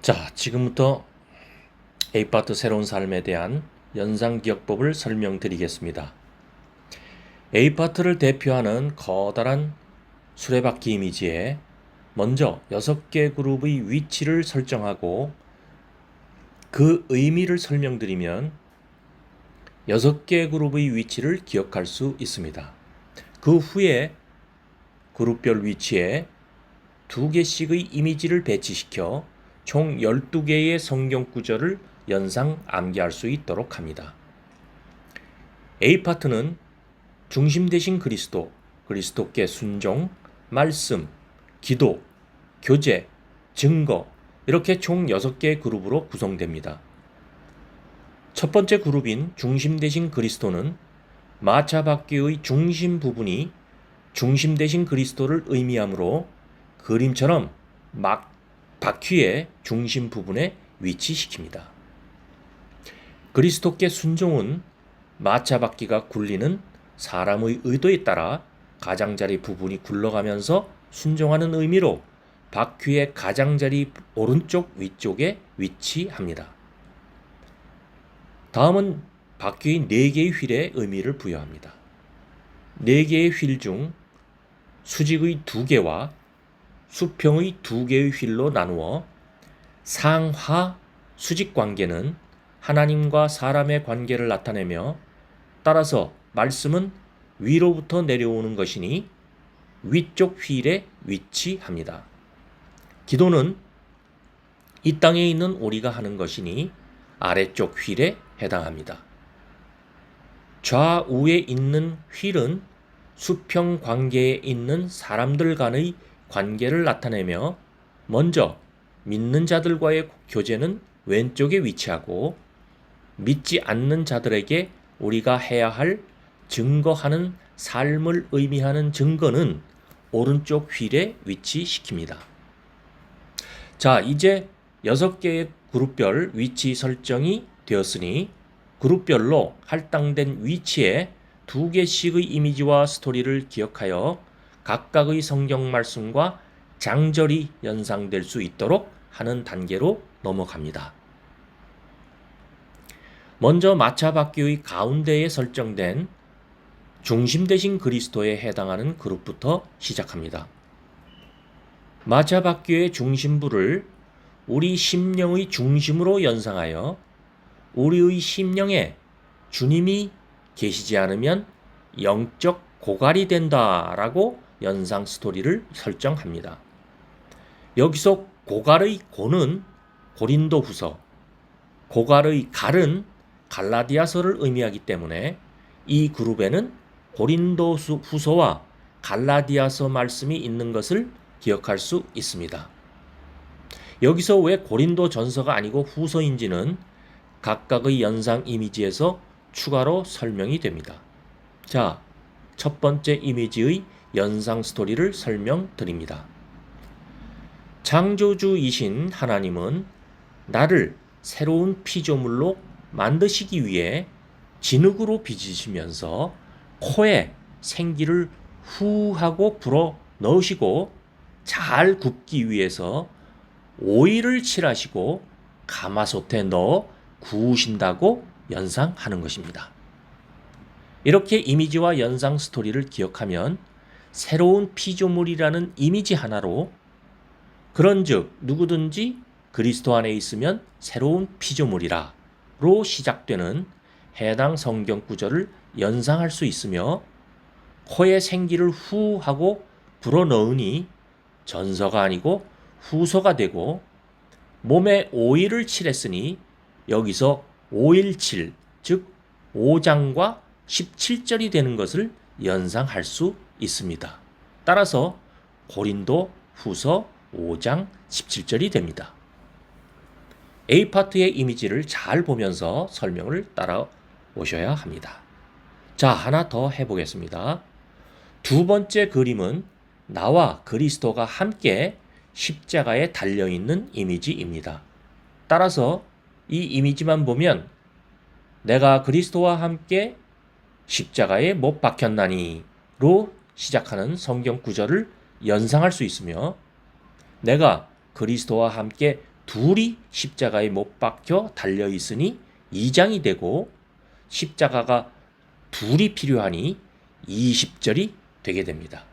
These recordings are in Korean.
자, 지금부터 A파트 새로운 삶에 대한 연상기억법을 설명드리겠습니다. A파트를 대표하는 커다란 수레바퀴 이미지에 먼저 6개 그룹의 위치를 설정하고 그 의미를 설명드리면 6개 그룹의 위치를 기억할 수 있습니다. 그 후에 그룹별 위치에 2개씩의 이미지를 배치시켜 총 12개의 성경 구절을 연상 암기할 수 있도록 합니다. A파트는 중심 대신 그리스도, 그리스도께 순종, 말씀, 기도, 교제, 증거 이렇게 총 6개의 그룹으로 구성됩니다. 첫 번째 그룹인 중심 대신 그리스도는 마차바퀴의 중심 부분이 중심 대신 그리스도를 의미하므로 그림처럼 바퀴의 중심 부분에 위치시킵니다. 그리스도께 순종은 마차바퀴가 굴리는 사람의 의도에 따라 가장자리 부분이 굴러가면서 순종하는 의미로 바퀴의 가장자리 오른쪽 위쪽에 위치합니다. 다음은 바퀴의 4개의 휠에 의미를 부여합니다. 4개의 휠 중 수직의 2개와 수평의 2개의 휠로 나누어 상하 수직 관계는 하나님과 사람의 관계를 나타내며 따라서 말씀은 위로부터 내려오는 것이니 위쪽 휠에 위치합니다. 기도는 이 땅에 있는 우리가 하는 것이니 아래쪽 휠에 해당합니다. 좌우에 있는 휠은 수평 관계에 있는 사람들 간의 관계를 나타내며 먼저 믿는 자들과의 교제는 왼쪽에 위치하고 믿지 않는 자들에게 우리가 해야 할 증거하는 삶을 의미하는 증거는 오른쪽 휠에 위치시킵니다. 자, 이제 6개의 그룹별 위치 설정이 되었으니 그룹별로 할당된 위치에 2개씩의 이미지와 스토리를 기억하여 각각의 성경 말씀과 장절이 연상될 수 있도록 하는 단계로 넘어갑니다. 먼저 마차바퀴의 가운데에 설정된 중심 대신 그리스도에 해당하는 그룹부터 시작합니다. 마차바퀴의 중심부를 우리 심령의 중심으로 연상하여 우리의 심령에 주님이 계시지 않으면 영적 고갈이 된다라고 연상 스토리를 설정합니다. 여기서 고갈의 고는 고린도후서, 고갈의 갈은 갈라디아서를 의미하기 때문에 이 그룹에는 고린도후서와 갈라디아서 말씀이 있는 것을 기억할 수 있습니다. 여기서 왜 고린도전서가 아니고 후서인지는 각각의 연상 이미지에서 추가로 설명이 됩니다. 자, 첫 번째 이미지의 연상 스토리를 설명드립니다. 창조주이신 하나님은 나를 새로운 피조물로 만드시기 위해 진흙으로 빚으시면서 코에 생기를 후 하고 불어 넣으시고 잘 굽기 위해서 오일을 칠하시고 가마솥에 넣어 구우신다고 연상하는 것입니다. 이렇게 이미지와 연상 스토리를 기억하면 새로운 피조물이라는 이미지 하나로 그런즉 누구든지 그리스도 안에 있으면 새로운 피조물이라 로 시작되는 해당 성경 구절을 연상할 수 있으며 코에 생기를 후 하고 불어넣으니 전서가 아니고 후서가 되고 몸에 오일을 칠했으니 여기서 5.17, 즉 5장과 17절이 되는 것을 연상할 수 있습니다. 따라서 고린도 후서 5장 17절이 됩니다. A파트의 이미지를 잘 보면서 설명을 따라오셔야 합니다. 자, 하나 더 해보겠습니다. 두 번째 그림은 나와 그리스도가 함께 십자가에 달려있는 이미지입니다. 따라서 이 이미지만 보면 내가 그리스도와 함께 십자가에 못 박혔나니로 시작하는 성경 구절을 연상할 수 있으며 내가 그리스도와 함께 둘이 십자가에 못 박혀 달려 있으니 2장이 되고 십자가가 둘이 필요하니 20절이 되게 됩니다.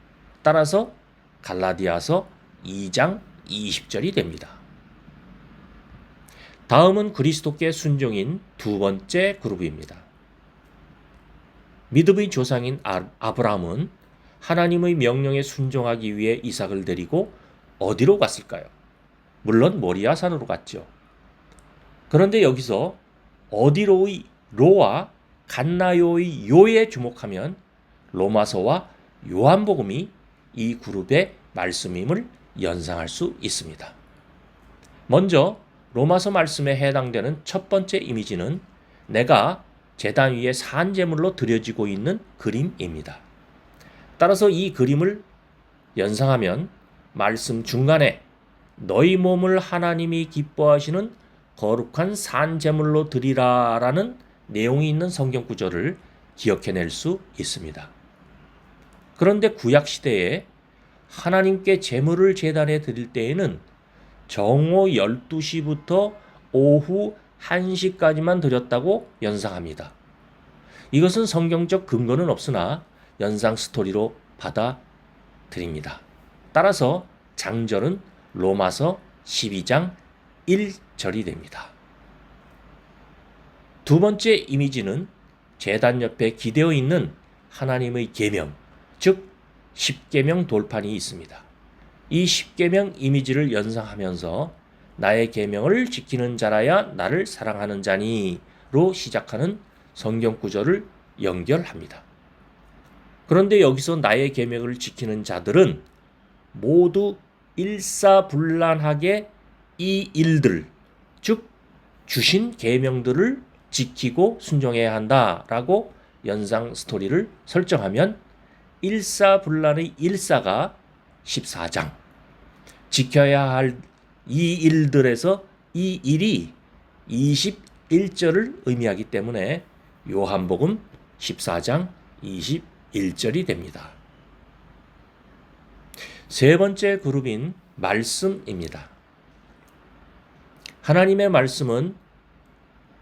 따라서 갈라디아서 2장 20절이 됩니다. 다음은 그리스도께 순종인 두 번째 그룹입니다. 믿음의 조상인 아브라함은 하나님의 명령에 순종하기 위해 이삭을 데리고 어디로 갔을까요? 물론 모리아산으로 갔죠. 그런데 여기서 어디로의 로와 갔나요의 요에 주목하면 로마서와 요한복음이 이 그룹의 말씀임을 연상할 수 있습니다. 먼저 로마서 말씀에 해당되는 첫 번째 이미지는 내가 제단 위에 산제물로 드려지고 있는 그림입니다. 따라서 이 그림을 연상하면 말씀 중간에 너희 몸을 하나님이 기뻐하시는 거룩한 산제물로 드리라라는 내용이 있는 성경 구절을 기억해낼 수 있습니다. 그런데 구약 시대에 하나님께 제물을 제단에 드릴 때에는 정오 12시부터 오후 1시까지만 드렸다고 연상합니다. 이것은 성경적 근거는 없으나 연상 스토리로 받아들입니다. 따라서 장절은 로마서 12장 1절이 됩니다. 두 번째 이미지는 제단 옆에 기대어 있는 하나님의 계명, 즉 십계명 돌판이 있습니다. 이 십계명 이미지를 연상하면서 나의 계명을 지키는 자라야 나를 사랑하는 자니로 시작하는 성경 구절을 연결합니다. 그런데 여기서 나의 계명을 지키는 자들은 모두 일사불란하게 이 일들, 즉 주신 계명들을 지키고 순종해야 한다라고 연상 스토리를 설정하면 일사불란의 일사가 14장, 지켜야 할 이 일들에서 이 일이 21절을 의미하기 때문에 요한복음 14장 21절이 됩니다. 세 번째 그룹인 말씀입니다. 하나님의 말씀은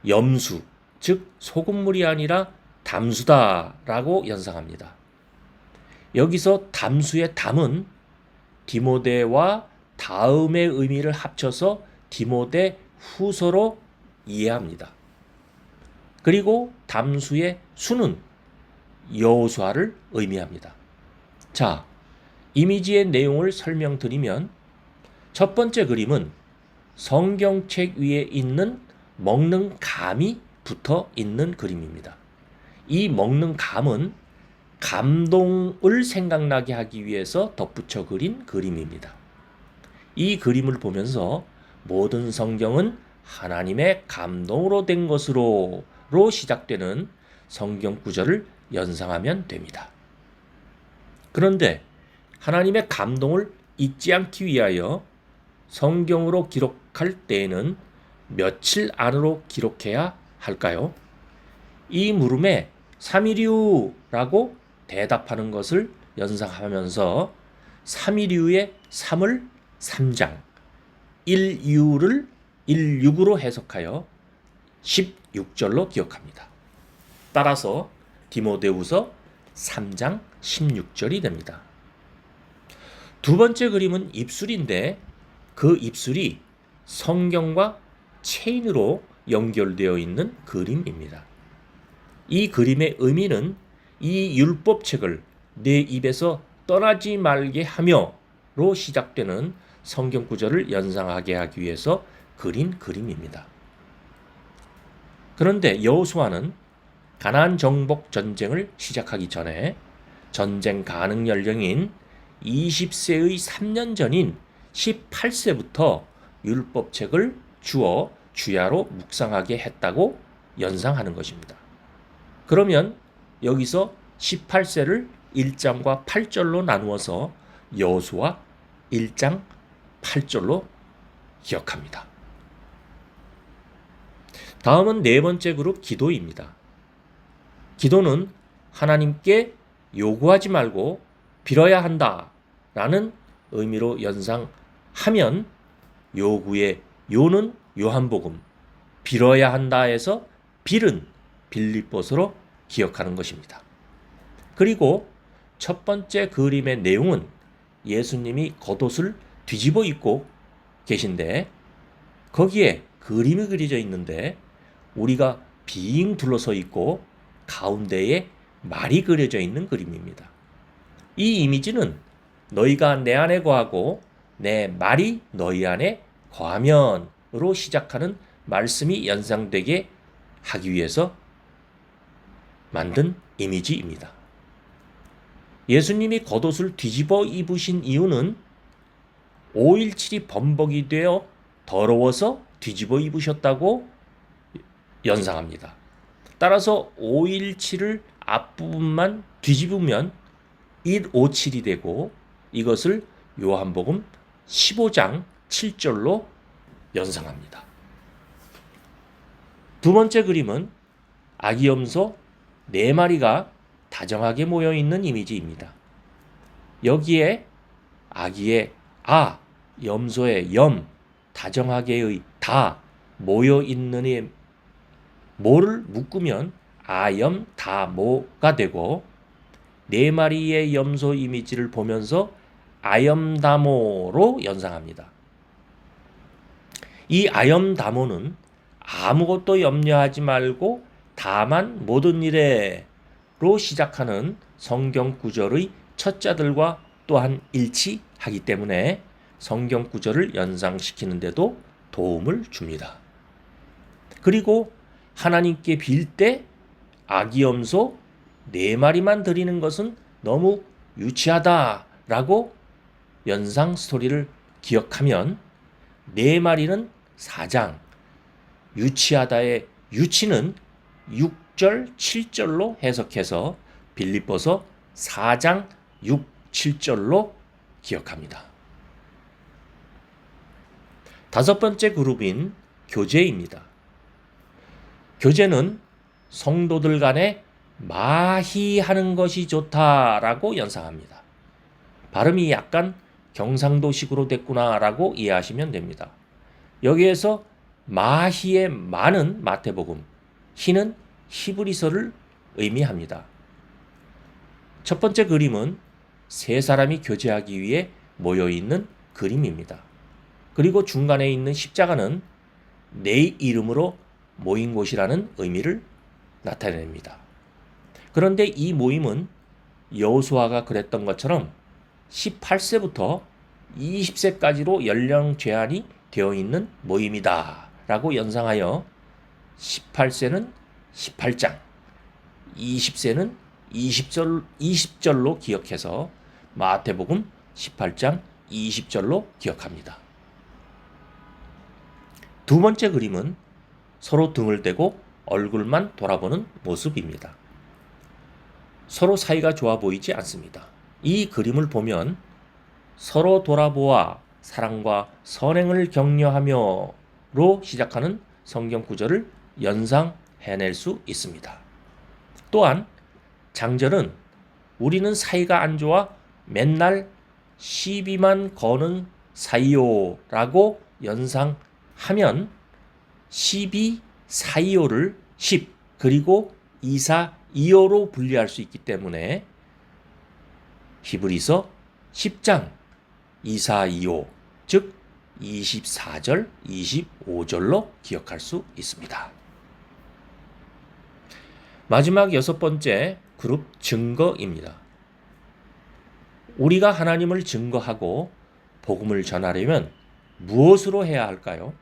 염수, 즉 소금물이 아니라 담수다라고 연상합니다. 여기서 담수의 담은 디모데와 다음의 의미를 합쳐서 디모데 후서로 이해합니다. 그리고 담수의 수는 여호수아를 의미합니다. 자, 이미지의 내용을 설명드리면 첫 번째 그림은 성경책 위에 있는 먹는 감이 붙어 있는 그림입니다. 이 먹는 감은 감동을 생각나게 하기 위해서 덧붙여 그린 그림입니다. 이 그림을 보면서 모든 성경은 하나님의 감동으로 된 것으로 시작되는 성경 구절을 연상하면 됩니다. 그런데 하나님의 감동을 잊지 않기 위하여 성경으로 기록할 때에는 며칠 안으로 기록해야 할까요? 이 물음에 3일이유라고 대답하는 것을 연상하면서 3일이유의 3을 3장, 1유를 16으로 해석하여 16절로 기억합니다. 따라서 디모데후서 3장 16절이 됩니다. 두 번째 그림은 입술인데 그 입술이 성경과 체인으로 연결되어 있는 그림입니다. 이 그림의 의미는 이 율법책을 내 입에서 떠나지 말게 하며로 시작되는 성경 구절을 연상하게 하기 위해서 그린 그림입니다. 그런데 여호수아는 가나안 정복 전쟁을 시작하기 전에 전쟁 가능 연령인 20세의 3년 전인 18세부터 율법책을 주어 주야로 묵상하게 했다고 연상하는 것입니다. 그러면 여기서 18세를 1장과 8절로 나누어서 여호수아 1장 8절로 기억합니다. 다음은 네 번째 그룹 기도입니다. 기도는 하나님께 요구하지 말고 빌어야 한다라는 의미로 연상하면 요구의 요는 요한복음, 빌어야 한다에서 빌은 빌립보서로 기억하는 것입니다. 그리고 첫 번째 그림의 내용은 예수님이 겉옷을 뒤집어 입고 계신데 거기에 그림이 그려져 있는데 우리가 빙 둘러서 있고 가운데에 말이 그려져 있는 그림입니다. 이 이미지는 너희가 내 안에 거하고 내 말이 너희 안에 거하면으로 시작하는 말씀이 연상되게 하기 위해서 만든 이미지입니다. 예수님이 겉옷을 뒤집어 입으신 이유는 5.17이 범벅이 되어 더러워서 뒤집어 입으셨다고 연상합니다. 따라서 5.17을 앞부분만 뒤집으면 157이 되고 이것을 요한복음 15장 7절로 연상합니다. 두 번째 그림은 아기 염소 4마리가 다정하게 모여있는 이미지입니다. 여기에 아기의 아, 염소의 염, 다정하게의 다 모여있는 모를 묶으면 아염 다모가 되고 4마리의 염소 이미지를 보면서 아염다모로 연상합니다. 이 아염다모는 아무것도 염려하지 말고 다만 모든 일에로 시작하는 성경 구절의 첫 자들과 또한 일치하기 때문에 성경 구절을 연상시키는 데도 도움을 줍니다. 그리고 하나님께 빌 때 아기 염소 4마리만 드리는 것은 너무 유치하다라고 연상 스토리를 기억하면 4마리는 4장, 유치하다의 유치는 6절, 7절로 해석해서 빌립보서 4장 6, 7절로 기억합니다. 다섯 번째 그룹인 교제입니다. 교제는 성도들 간에 마희하는 것이 좋다라고 연상합니다. 발음이 약간 경상도식으로 됐구나라고 이해하시면 됩니다. 여기에서 마희의 마는 마태복음, 희는 히브리서를 의미합니다. 첫 번째 그림은 세 사람이 교제하기 위해 모여있는 그림입니다. 그리고 중간에 있는 십자가는 내 이름으로 모인 곳이라는 의미를 나타냅니다. 그런데 이 모임은 여호수아가 그랬던 것처럼 18세부터 20세까지로 연령 제한이 되어 있는 모임이다 라고 연상하여 18세는 18장, 20세는 20절로 기억해서 마태복음 18장 20절로 기억합니다. 두 번째 그림은 서로 등을 대고 얼굴만 돌아보는 모습입니다. 서로 사이가 좋아 보이지 않습니다. 이 그림을 보면 서로 돌아보아 사랑과 선행을 격려하며로 시작하는 성경 구절을 연상해낼 수 있습니다. 또한 장절은 우리는 사이가 안 좋아 맨날 시비만 거는 사이요라고 연상하면 시비 사이요를 10 그리고 이사 이요로 분리할 수 있기 때문에 히브리서 10장 이사 이요 즉 24절 25절로 기억할 수 있습니다. 마지막 여섯 번째 그룹 증거입니다. 우리가 하나님을 증거하고 복음을 전하려면 무엇으로 해야 할까요?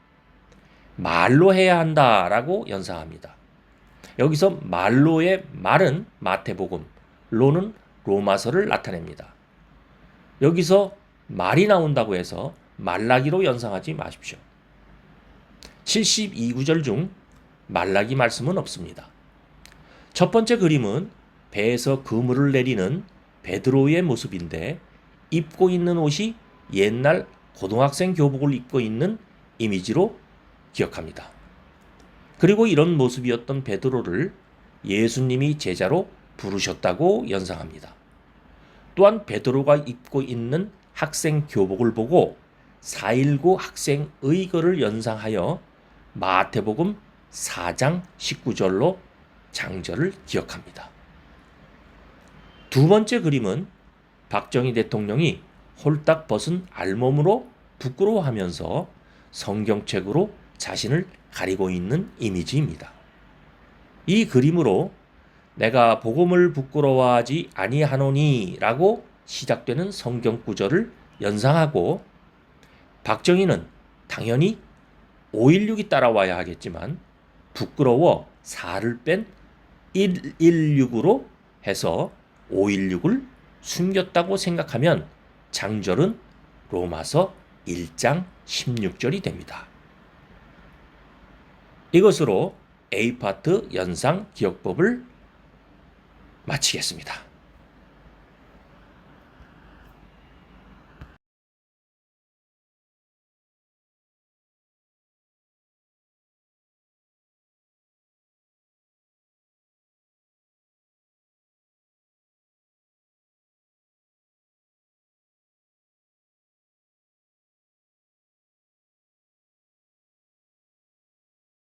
말로 해야 한다라고 연상합니다. 여기서 말로의 말은 마태복음, 로는 로마서를 나타냅니다. 여기서 말이 나온다고 해서 말라기로 연상하지 마십시오. 72구절 중 말라기 말씀은 없습니다. 첫 번째 그림은 배에서 그물을 내리는 베드로의 모습인데 입고 있는 옷이 옛날 고등학생 교복을 입고 있는 이미지로 기억합니다. 그리고 이런 모습이었던 베드로를 예수님이 제자로 부르셨다고 연상합니다. 또한 베드로가 입고 있는 학생 교복을 보고 4.19 학생 의거를 연상하여 마태복음 4장 19절로 장절을 기억합니다. 두 번째 그림은 박정희 대통령이 홀딱 벗은 알몸으로 부끄러워하면서 성경책으로 자신을 가리고 있는 이미지입니다. 이 그림으로 내가 복음을 부끄러워하지 아니하노니 라고 시작되는 성경 구절을 연상하고, 박정희는 당연히 5.16이 따라와야 하겠지만 부끄러워 4를 뺀 116으로 해서 5.16을 숨겼다고 생각하면 장절은 로마서 1장 16절이 됩니다. 이것으로 A파트 연상 기억법을 마치겠습니다.